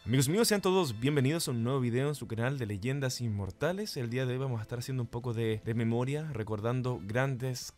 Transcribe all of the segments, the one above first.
Amigos míos, sean todos bienvenidos a un nuevo video en su canal de Leyendas Inmortales. El día de hoy vamos a estar haciendo un poco de memoria, recordando grandes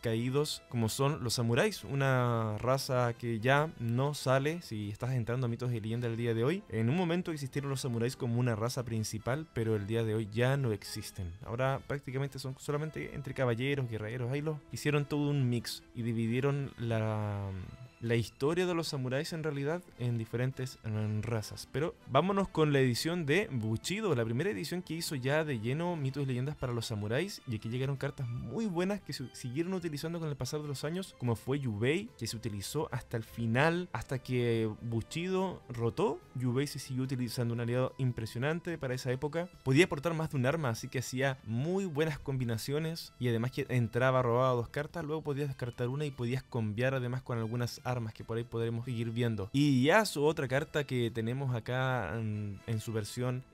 caídos como son los samuráis, una raza que ya no sale si estás entrando a mitos y leyendas el día de hoy. En un momento existieron los samuráis como una raza principal, pero el día de hoy ya no existen. Ahora prácticamente son solamente entre caballeros, guerreros, ahí los hicieron todo un mix y dividieron la historia de los samuráis en realidad en diferentes razas. Pero vámonos con la edición de Bushido, la primera edición que hizo ya de lleno mitos y leyendas para los samuráis, y aquí llegaron cartas muy buenas que se siguieron utilizando con el pasar de los años, como fue Yubei, que se utilizó hasta el final, hasta que Bushido rotó. Yubei se siguió utilizando, un aliado impresionante para esa época, podía portar más de un arma, así que hacía muy buenas combinaciones, y además que entraba, robaba dos cartas, luego podías descartar una y podías cambiar además con algunas armas que por ahí podremos seguir viendo. Y Yasuo, otra carta que tenemos acá en su versión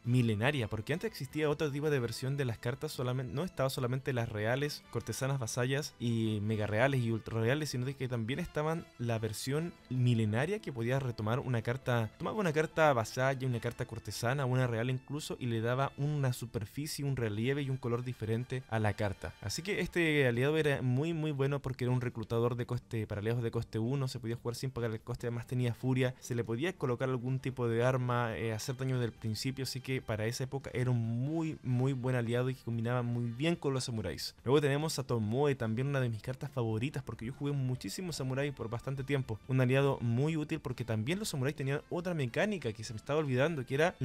milenaria, porque antes existía otro tipo de versión de las cartas, solamente no estaba solamente las reales, cortesanas, vasallas y mega reales y ultra reales, sino que también estaban la versión milenaria, que podía retomar una carta, tomaba una carta vasalla, una carta cortesana, una real incluso, y le daba una superficie, un relieve y un color diferente a la carta. Así que este aliado era muy bueno, porque era un reclutador de coste para aliados de coste 1, se podía jugar sin pagar el coste, además tenía furia, se le podía colocar algún tipo de arma, hacer daño desde el principio, así que para esa época era un muy buen aliado y que combinaba muy bien con los samuráis. Luego tenemos a Tomoe, también una de mis cartas favoritas, porque yo jugué muchísimo samurai por bastante tiempo, un aliado muy útil porque también los samuráis tenían otra mecánica que se me estaba olvidando, que era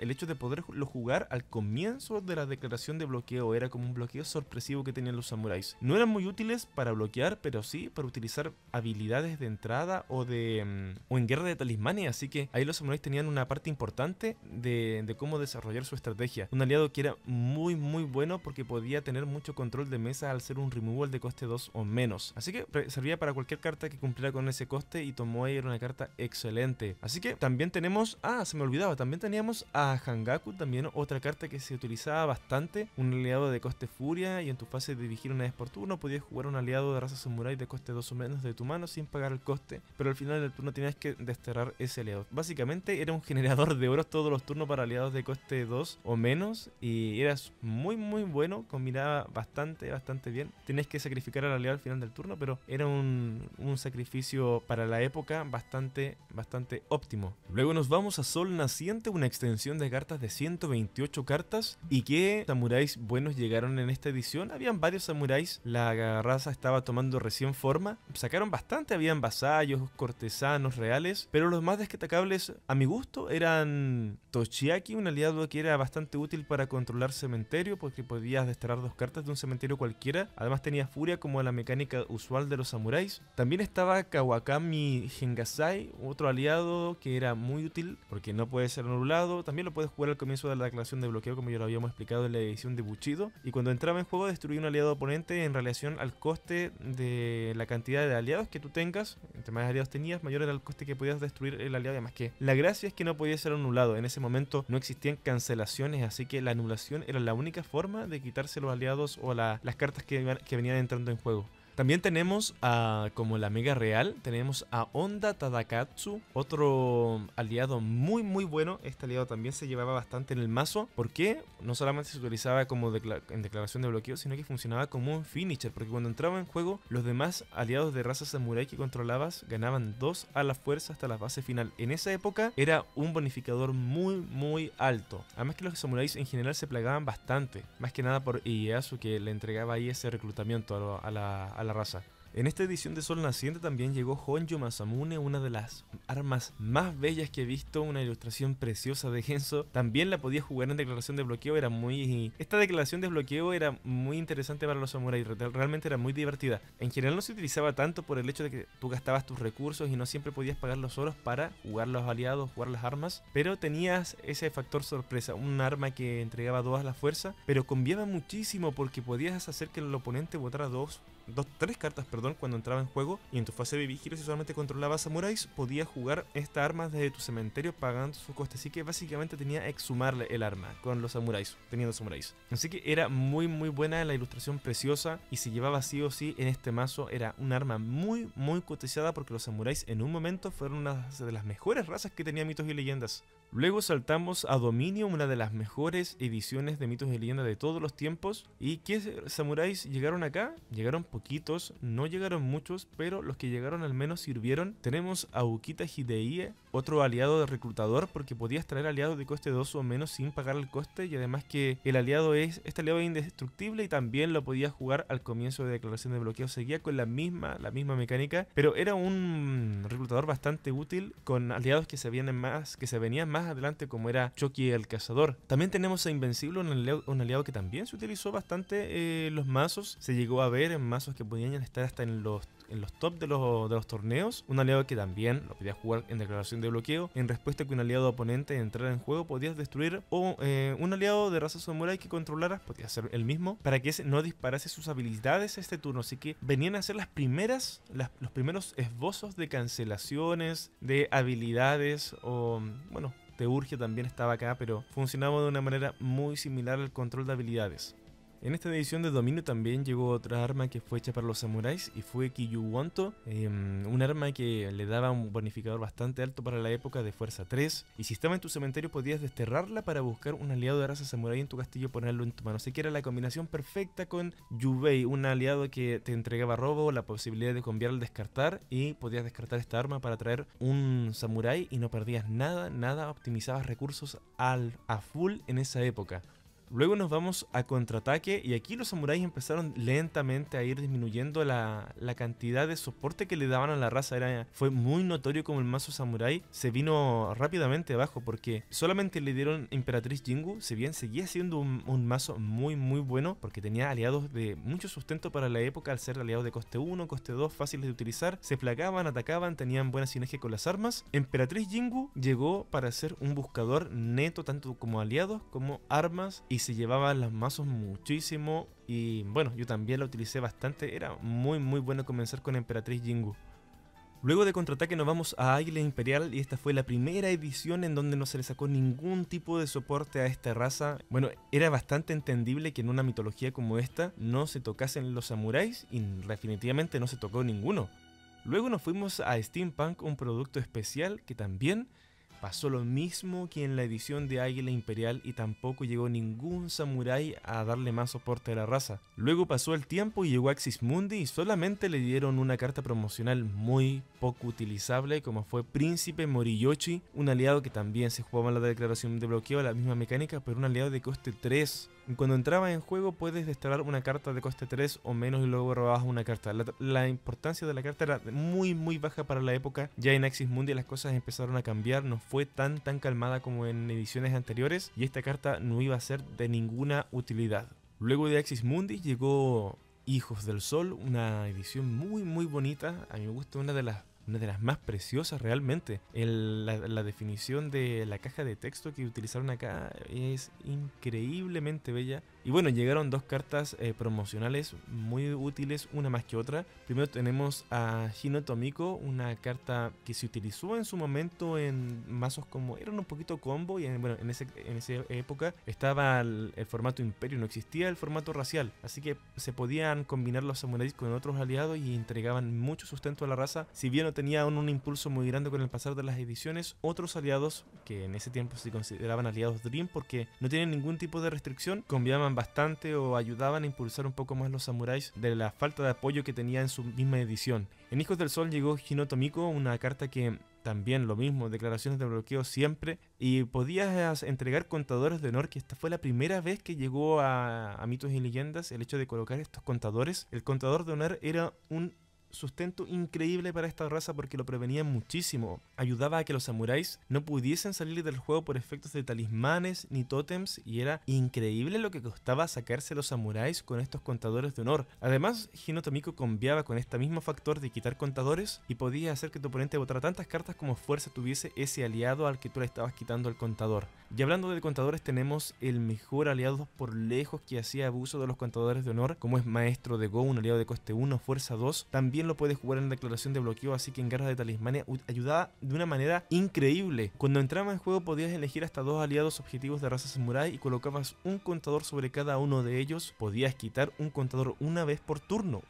el hecho de poderlo jugar al comienzo de la declaración de bloqueo. Era como un bloqueo sorpresivo que tenían los samuráis. No eran muy útiles para bloquear, pero sí para utilizar habilidades de entrada o en guerra de talismanes, así que ahí los samuráis tenían una parte importante de cómo desarrollar su estrategia. Un aliado que era muy bueno porque podía tener mucho control de mesa al ser un removal de coste 2 o menos, así que servía para cualquier carta que cumpliera con ese coste, y Tomoe era una carta excelente. Así que también tenemos, se me olvidaba, también teníamos a Hangaku, también otra carta que se utilizaba bastante, un aliado de coste furia, y en tu fase de dirigir una vez por turno podías jugar un aliado de raza samurai de coste 2 o menos de tu mano sin pagar el coste, pero al final del turno tenías que desterrar ese aliado. Básicamente era un generador de oros todos los turnos para aliados de coste 2 o menos, y eras muy bueno, combinaba bastante bien. Tenías que sacrificar al aliado al final del turno, pero era un sacrificio para la época bastante óptimo. Luego nos vamos a Sol Naciente, una extensión de cartas de 128 cartas, y que samuráis buenos llegaron en esta edición. Habían varios samuráis, la raza estaba tomando recién forma, sacaron bastante, habían vasallos, cortesanos, reales, pero los más destacables a mi gusto eran Toshiaki, un aliado que era bastante útil para controlar cementerio, porque podías desterrar dos cartas de un cementerio cualquiera. Además tenía furia como la mecánica usual de los samuráis. También estaba Kawakami Hengasai, otro aliado que era muy útil porque no puede ser anulado. También lo puedes jugar al comienzo de la declaración de bloqueo, como ya lo habíamos explicado en la edición de Bushido, y cuando entraba en juego destruía un aliado oponente en relación al coste de la cantidad de aliados que tú tengas. Entre más aliados tenías, mayor era el coste que podías destruir el aliado. Además que la gracia es que no podía ser anulado. En ese momento no existían cancelaciones, así que la anulación era la única forma de quitarse los aliados o las cartas que venían entrando en juego. También tenemos como la mega real, tenemos a Honda Tadakatsu, otro aliado muy bueno. Este aliado también se llevaba bastante en el mazo, porque no solamente se utilizaba como en declaración de bloqueo, sino que funcionaba como un finisher, porque cuando entraba en juego, los demás aliados de raza samurai que controlabas ganaban 2 a la fuerza hasta la fase final. En esa época era un bonificador muy alto. Además que los samuráis en general se plagaban bastante, más que nada por Ieyasu, que le entregaba ahí ese reclutamiento a la raza. En esta edición de Sol Naciente también llegó Honjo Masamune, una de las armas más bellas que he visto, una ilustración preciosa de Genso. También la podía jugar en declaración de bloqueo, esta declaración de bloqueo era muy interesante para los samuráis, realmente era muy divertida. En general no se utilizaba tanto por el hecho de que tú gastabas tus recursos y no siempre podías pagar los oros para jugar los aliados, jugar las armas, pero tenías ese factor sorpresa, un arma que entregaba 2 a la fuerza, pero conviaba muchísimo porque podías hacer que el oponente botara dos tres cartas, perdón, cuando entraba en juego, y en tu fase de vigilio, si solamente controlabas samuráis, podías jugar esta arma desde tu cementerio pagando su coste. Así que básicamente tenía que exhumarle el arma con los samuráis, teniendo samuráis. Así que era muy buena, la ilustración preciosa, y se llevaba sí o sí en este mazo. Era un arma muy cotizada porque los samuráis en un momento fueron una de las mejores razas que tenía Mitos y Leyendas. Luego saltamos a Dominio, una de las mejores ediciones de Mitos y Leyendas de todos los tiempos. ¿Y qué samuráis llegaron acá? Llegaron poquitos, no llegaron muchos, pero los que llegaron al menos sirvieron. Tenemos a Ukita Hidei, otro aliado de reclutador, porque podías traer aliados de coste 2 o menos sin pagar el coste, y además que este aliado es indestructible y también lo podías jugar al comienzo de declaración de bloqueo. Seguía con la misma mecánica, pero era un reclutador bastante útil con aliados que se venían más adelante, como era Choki el Cazador. También tenemos a Invencible, un aliado que también se utilizó bastante en los mazos. Se llegó a ver en mazos que podían estar hasta en los top de los torneos. Un aliado que también lo podías jugar en declaración de bloqueo. En respuesta a que un aliado oponente entrara en juego, podías destruir, o un aliado de raza samurai que controlaras, podía ser el mismo, para que ese no disparase sus habilidades este turno. Así que venían a ser los primeros esbozos de cancelaciones, de habilidades, o bueno, Teurgia también estaba acá, pero funcionaba de una manera muy similar al control de habilidades. En esta edición de Dominio también llegó otra arma que fue hecha para los samuráis, y fue Kiyuwonto, un arma que le daba un bonificador bastante alto para la época de fuerza 3, y si estaba en tu cementerio podías desterrarla para buscar un aliado de raza samurái en tu castillo y ponerlo en tu mano. Así que era la combinación perfecta con Yubei, un aliado que te entregaba robo, la posibilidad de cambiar al descartar, y podías descartar esta arma para traer un samurái y no perdías nada, optimizabas recursos a full en esa época. Luego nos vamos a Contraataque, y aquí los samuráis empezaron lentamente a ir disminuyendo la cantidad de soporte que le daban a la raza. Fue muy notorio como el mazo samurái se vino rápidamente abajo, porque solamente le dieron Emperatriz Jingu, si bien seguía siendo un mazo muy bueno, porque tenía aliados de mucho sustento para la época, al ser aliados de coste 1, coste 2, fáciles de utilizar, se plagaban, atacaban, tenían buena sinergia con las armas. Emperatriz Jingu llegó para ser un buscador neto, tanto como aliados como armas, y se llevaban los mazos muchísimo, y bueno, yo también la utilicé bastante. Era muy bueno comenzar con Emperatriz Jingu. Luego de Contraataque nos vamos a Águila Imperial, y esta fue la primera edición en donde no se le sacó ningún tipo de soporte a esta raza. Bueno, era bastante entendible que en una mitología como esta no se tocasen los samuráis, y definitivamente no se tocó ninguno. Luego nos fuimos a Steampunk, un producto especial que también pasó lo mismo que en la edición de Águila Imperial, y tampoco llegó ningún samurái a darle más soporte a la raza. Luego pasó el tiempo y llegó Axis Mundi, y solamente le dieron una carta promocional muy poco utilizable, como fue Príncipe Moriyoshi, un aliado que también se jugaba en la declaración de bloqueo, la misma mecánica, pero un aliado de coste 3. Cuando entraba en juego puedes desterrar una carta de coste 3 o menos, y luego robabas una carta. La importancia de la carta era muy baja para la época. Ya en Axis Mundi las cosas empezaron a cambiar, no fue tan calmada como en ediciones anteriores, y esta carta no iba a ser de ninguna utilidad. Luego de Axis Mundi llegó Hijos del Sol, una edición muy bonita. A mí me gusta, una de las más preciosas realmente. La definición de la caja de texto que utilizaron acá es increíblemente bella. Y bueno, llegaron dos cartas promocionales muy útiles, una más que otra. Primero tenemos a Hino Tomiko, una carta que se utilizó en su momento en mazos como eran un poquito combo, y en esa época estaba el formato Imperio, no existía el formato racial, así que se podían combinar los samuráis con otros aliados y entregaban mucho sustento a la raza. Si bien no tenían un impulso muy grande con el pasar de las ediciones, otros aliados que en ese tiempo se consideraban aliados Dream porque no tenían ningún tipo de restricción, cambiaban bastante o ayudaban a impulsar un poco más los samuráis de la falta de apoyo que tenía en su misma edición. En Hijos del Sol llegó Hino Tomiko, una carta que también lo mismo, declaraciones de bloqueo siempre, y podías entregar contadores de honor, que esta fue la primera vez que llegó a Mitos y Leyendas el hecho de colocar estos contadores. El contador de honor era un sustento increíble para esta raza porque lo prevenía muchísimo. Ayudaba a que los samuráis no pudiesen salir del juego por efectos de talismanes ni tótems, y era increíble lo que costaba sacarse los samuráis con estos contadores de honor. Además, Hino Tomiko combiaba con este mismo factor de quitar contadores y podía hacer que tu oponente botara tantas cartas como fuerza tuviese ese aliado al que tú le estabas quitando el contador. Y hablando de contadores, tenemos el mejor aliado por lejos que hacía abuso de los contadores de honor, como es Maestro de Go, un aliado de coste 1, fuerza 2. También lo puedes jugar en declaración de bloqueo, así que en Garras de Talismania ayudaba de una manera increíble. Cuando entraba en juego podías elegir hasta 2 aliados objetivos de raza samurai y colocabas un contador sobre cada uno de ellos. Podías quitar un contador una vez por turno,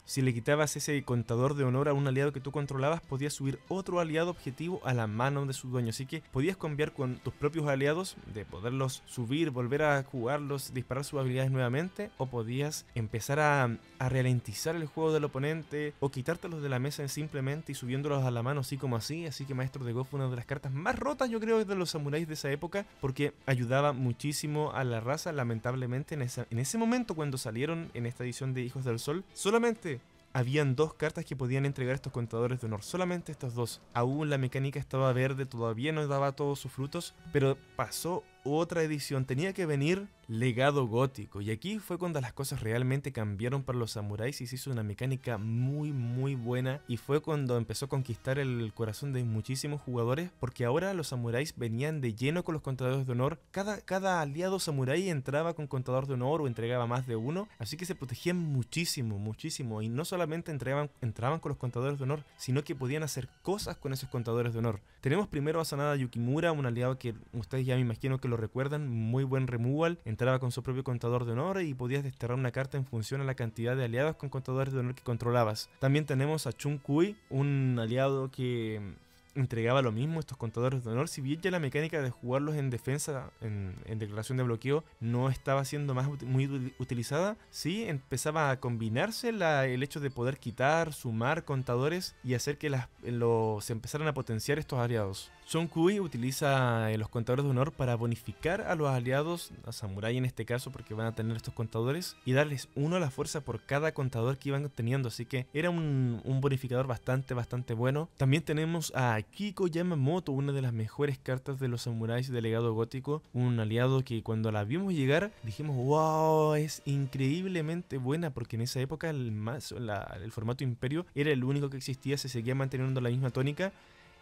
Si le quitabas ese contador de honor a un aliado que tú controlabas, podías subir otro aliado objetivo a la mano de su dueño, así que podías cambiar con tus propios aliados, de poderlos subir, volver a jugarlos, disparar sus habilidades nuevamente, o podías empezar a ralentizar el juego del oponente o quitártelos de la mesa simplemente y subiéndolos a la mano así como así. Así que Maestro de Go fue una de las cartas más rotas, yo creo, de los samuráis de esa época, porque ayudaba muchísimo a la raza. Lamentablemente en ese momento, cuando salieron en esta edición de Hijos del Sol, solamente habían 2 cartas que podían entregar estos contadores de honor, solamente estos 2. Aún la mecánica estaba verde, todavía no daba todos sus frutos, pero pasó otra edición, tenía que venir Legado Gótico, y aquí fue cuando las cosas realmente cambiaron para los samuráis y se hizo una mecánica muy buena, y fue cuando empezó a conquistar el corazón de muchísimos jugadores, porque ahora los samuráis venían de lleno con los contadores de honor. Cada aliado samurái entraba con contador de honor o entregaba más de uno, así que se protegían muchísimo, y no solamente entraban con los contadores de honor, sino que podían hacer cosas con esos contadores de honor. Tenemos primero a Sanada Yukimura, un aliado que ustedes ya me imagino que lo recuerdan, muy buen removal, entraba con su propio contador de honor y podías desterrar una carta en función a la cantidad de aliados con contadores de honor que controlabas. También tenemos a Chun Kui, un aliado que entregaba lo mismo, estos contadores de honor. Si bien ya la mecánica de jugarlos en defensa, en declaración de bloqueo, no estaba siendo muy utilizada, sí empezaba a combinarse el hecho de poder quitar, sumar contadores y hacer que se empezaran a potenciar estos aliados. Chun Kui utiliza los contadores de honor para bonificar a los aliados, a Samurai en este caso, porque van a tener estos contadores, y darles 1 a la fuerza por cada contador que iban teniendo, así que era un bonificador bastante bueno. También tenemos a Kiko Yamamoto, una de las mejores cartas de los samuráis de Legado Gótico, un aliado que cuando la vimos llegar dijimos wow, es increíblemente buena, porque en esa época el formato Imperio era el único que existía, se seguía manteniendo la misma tónica.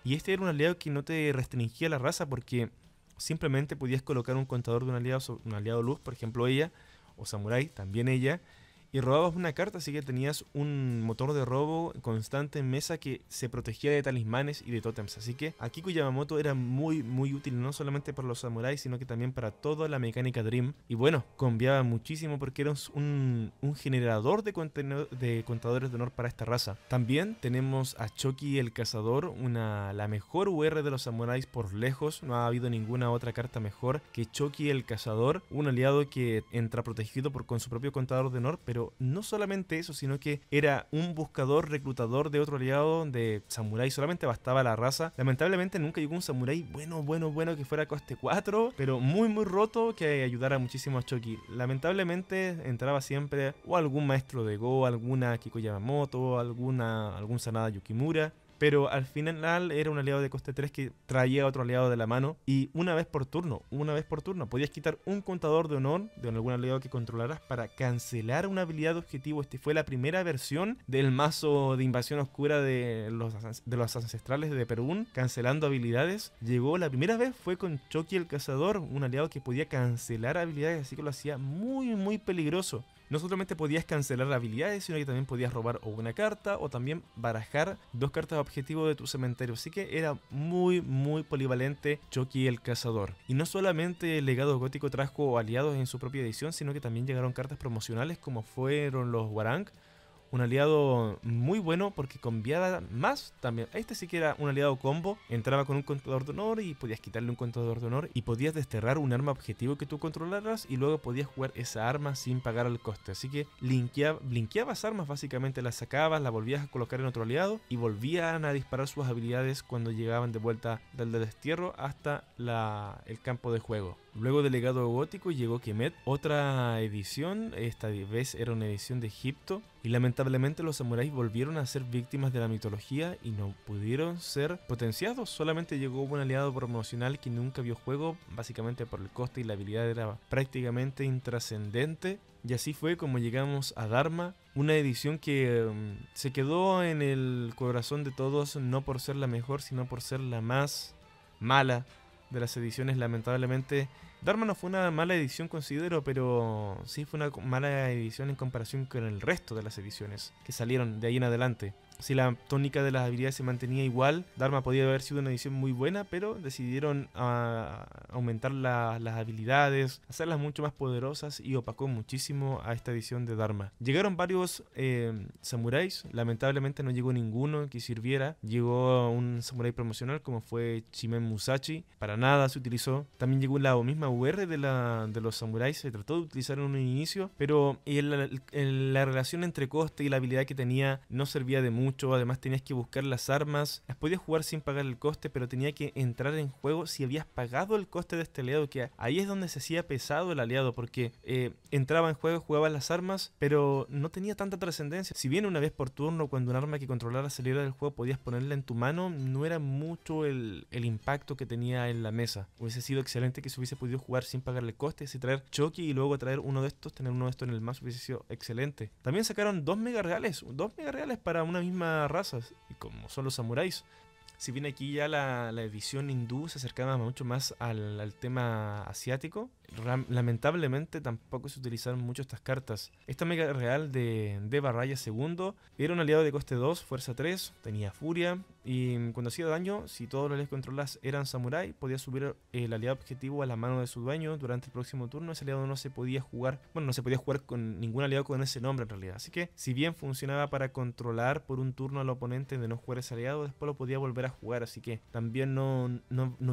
Y este era un aliado que no te restringía la raza, porque simplemente podías colocar un contador de un aliado luz, por ejemplo ella, o samurai, también ella, y robabas una carta, así que tenías un motor de robo constante en mesa que se protegía de talismanes y de tótems. Así que a Kiko Yamamoto era muy útil, no solamente para los samuráis, sino que también para toda la mecánica Dream. Y bueno, cambiaba muchísimo porque era un generador de contadores de honor para esta raza. También tenemos a Choki el Cazador, la mejor UR de los samuráis por lejos. No ha habido ninguna otra carta mejor que Choki el Cazador, un aliado que entra protegido con su propio contador de honor, pero no solamente eso, sino que era un buscador, reclutador de otro aliado de samurái. Solamente bastaba la raza. Lamentablemente nunca llegó un samurái bueno que fuera coste 4, pero muy roto, que ayudara muchísimo a Choki. Lamentablemente entraba siempre o algún Maestro de Go, alguna Kiko Yamamoto, algún Sanada Yukimura, pero al final era un aliado de coste 3 que traía a otro aliado de la mano, y una vez por turno, podías quitar un contador de honor de algún aliado que controlaras para cancelar una habilidad de objetivo. Fue la primera versión del mazo de invasión oscura de los ancestrales de Perún, cancelando habilidades. Llegó la primera vez, fue con Choki el Cazador, un aliado que podía cancelar habilidades, así que lo hacía muy peligroso. No solamente podías cancelar habilidades, sino que también podías robar o una carta o también barajar 2 cartas objetivo de tu cementerio. Así que era muy polivalente Choki el Cazador. Y no solamente el Legado Gótico trajo aliados en su propia edición, sino que también llegaron cartas promocionales como fueron los Warang. Un aliado muy bueno porque combiaba más también. Este sí que era un aliado combo. Entraba con un contador de honor y podías quitarle un contador de honor. Y podías desterrar un arma objetivo que tú controlaras. Y luego podías jugar esa arma sin pagar el coste. Así que blinkeabas armas básicamente. Las sacabas, las volvías a colocar en otro aliado. Y volvían a disparar sus habilidades cuando llegaban de vuelta del destierro hasta el campo de juego. Luego del legado gótico llegó Kemet, otra edición, esta vez era una edición de Egipto, y lamentablemente los samuráis volvieron a ser víctimas de la mitología y no pudieron ser potenciados. Solamente llegó un aliado promocional que nunca vio juego, básicamente por el coste, y la habilidad era prácticamente intrascendente. Y así fue como llegamos a Dharma, una edición que se quedó en el corazón de todos, no por ser la mejor, sino por ser la más mala de las ediciones. Lamentablemente Dharma no fue una mala edición, considero, pero sí fue una mala edición en comparación con el resto de las ediciones que salieron de ahí en adelante. Si la tónica de las habilidades se mantenía igual, Dharma podía haber sido una edición muy buena, pero decidieron aumentar las habilidades, hacerlas mucho más poderosas, y opacó muchísimo a esta edición de Dharma. Llegaron varios samuráis, lamentablemente no llegó ninguno que sirviera. Llegó un samurái promocional como fue Shimen Musashi, para nada se utilizó. También llegó la misma UR de los samuráis, se trató de utilizar en un inicio, pero la relación entre coste y la habilidad que tenía no servía de mucho. Además tenías que buscar las armas, las podías jugar sin pagar el coste, pero tenía que entrar en juego si habías pagado el coste de este aliado, que ahí es donde se hacía pesado el aliado, porque entraba en juego, jugaba las armas, pero no tenía tanta trascendencia. Si bien una vez por turno, cuando un arma que controlara saliera del juego podías ponerla en tu mano, no era mucho el impacto que tenía en la mesa. Hubiese sido excelente que se hubiese podido jugar sin pagarle el coste, si traer Choki y luego traer uno de estos, tener uno de estos en el mazo hubiese sido excelente. También sacaron dos mega reales para una misma razas, y como son los samuráis. Si bien aquí ya la edición hindú se acercaba mucho más al tema asiático, lamentablemente tampoco se utilizaron mucho estas cartas. Esta mega real de Barraya II era un aliado de coste 2, fuerza 3, tenía furia, y cuando hacía daño, si todos los aliados que controlas eran samurái, podía subir el aliado objetivo a la mano de su dueño durante el próximo turno. Ese aliado no se podía jugar, no se podía jugar con ningún aliado con ese nombre en realidad. Así que si bien funcionaba para controlar por un turno al oponente de no jugar ese aliado, después lo podía volver a jugar, así que también no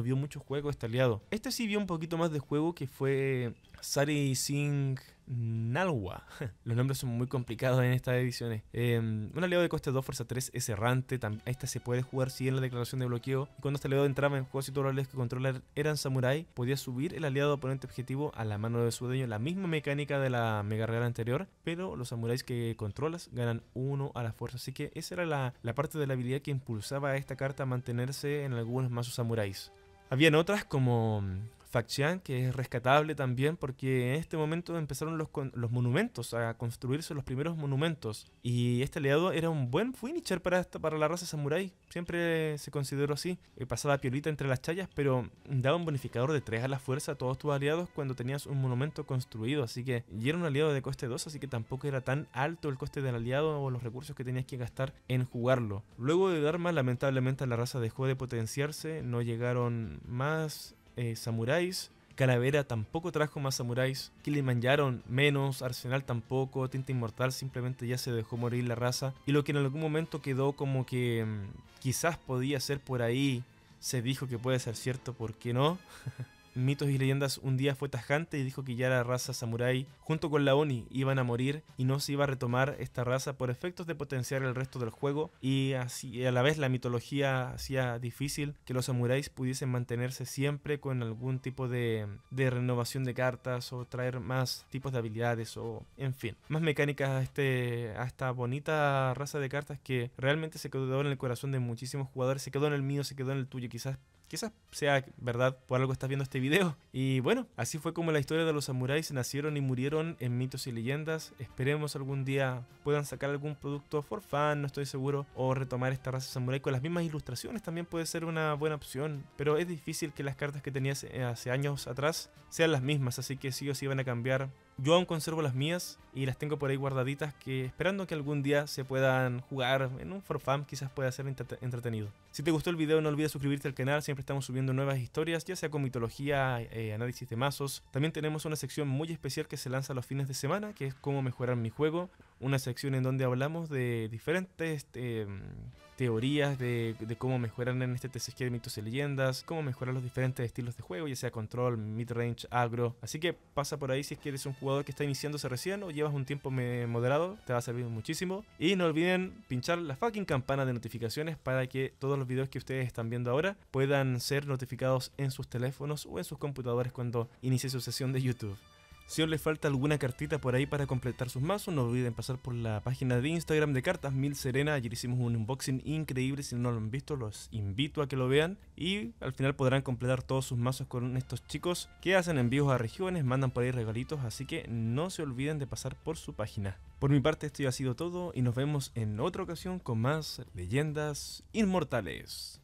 vio mucho juego este aliado. Este sí vio un poquito más de juego, que fue Sari Singh Nalwa. Los nombres son muy complicados en estas ediciones. Un aliado de coste 2, fuerza 3 es errante. Esta se puede jugar si en la declaración de bloqueo. Cuando este aliado entraba en juego, si todos los aliados que controlan eran samurai, podía subir el aliado oponente objetivo a la mano de su dueño. La misma mecánica de la mega real anterior, pero los samuráis que controlas ganan 1 a la fuerza. Así que esa era la parte de la habilidad que impulsaba a esta carta a mantenerse en algunos mazos samuráis. Habían otras como Faxian, que es rescatable también, porque en este momento empezaron los monumentos, a construirse los primeros monumentos, y este aliado era un buen finisher para la raza samurai. Siempre se consideró así. Pasaba piolita entre las chayas, pero daba un bonificador de 3 a la fuerza a todos tus aliados cuando tenías un monumento construido, así que, y era un aliado de coste 2, así que tampoco era tan alto el coste del aliado o los recursos que tenías que gastar en jugarlo. Luego de Dharma, lamentablemente la raza dejó de potenciarse, no llegaron más samuráis. Calavera tampoco trajo más samuráis. Kilimanjaro menos. Arsenal tampoco. Tinta Inmortal simplemente ya se dejó morir la raza. Y lo que en algún momento quedó como que quizás podía ser por ahí, se dijo que puede ser cierto, ¿por qué no? Mitos y Leyendas un día fue tajante y dijo que ya la raza samurái junto con la Oni iban a morir y no se iba a retomar esta raza por efectos de potenciar el resto del juego, y así a la vez la mitología hacía difícil que los samuráis pudiesen mantenerse siempre con algún tipo de renovación de cartas o traer más tipos de habilidades o en fin, más mecánicas a esta bonita raza de cartas que realmente se quedó en el corazón de muchísimos jugadores, se quedó en el mío, se quedó en el tuyo, quizás sea verdad, por algo estás viendo este video. Y bueno, así fue como la historia de los samuráis nacieron y murieron en Mitos y Leyendas. Esperemos algún día puedan sacar algún producto for fun, no estoy seguro, o retomar esta raza samurái con las mismas ilustraciones, también puede ser una buena opción, pero es difícil que las cartas que tenías hace años atrás sean las mismas, así que sí o sí van a cambiar. Yo aún conservo las mías y las tengo por ahí guardaditas, que esperando que algún día se puedan jugar en un for fun, quizás pueda ser entretenido. Si te gustó el video, no olvides suscribirte al canal, siempre estamos subiendo nuevas historias, ya sea con mitología, análisis de mazos. También tenemos una sección muy especial que se lanza los fines de semana, que es cómo mejorar mi juego. una sección en donde hablamos de diferentes teorías de cómo mejorar en este TCG de mitos y leyendas, cómo mejorar los diferentes estilos de juego, ya sea control, midrange, agro. Así que pasa por ahí si es que eres un jugador que está iniciándose recién o llevas un tiempo moderado, te va a servir muchísimo. Y no olviden pinchar la fucking campana de notificaciones para que todos los videos que ustedes están viendo ahora puedan ser notificados en sus teléfonos o en sus computadores cuando inicie su sesión de YouTube. Si os les falta alguna cartita por ahí para completar sus mazos, no olviden pasar por la página de Instagram de Cartas Mil Serena. Ayer hicimos un unboxing increíble, si no lo han visto los invito a que lo vean. Y al final podrán completar todos sus mazos con estos chicos que hacen envíos a regiones, mandan por ahí regalitos, así que no se olviden de pasar por su página. Por mi parte esto ya ha sido todo y nos vemos en otra ocasión con más leyendas inmortales.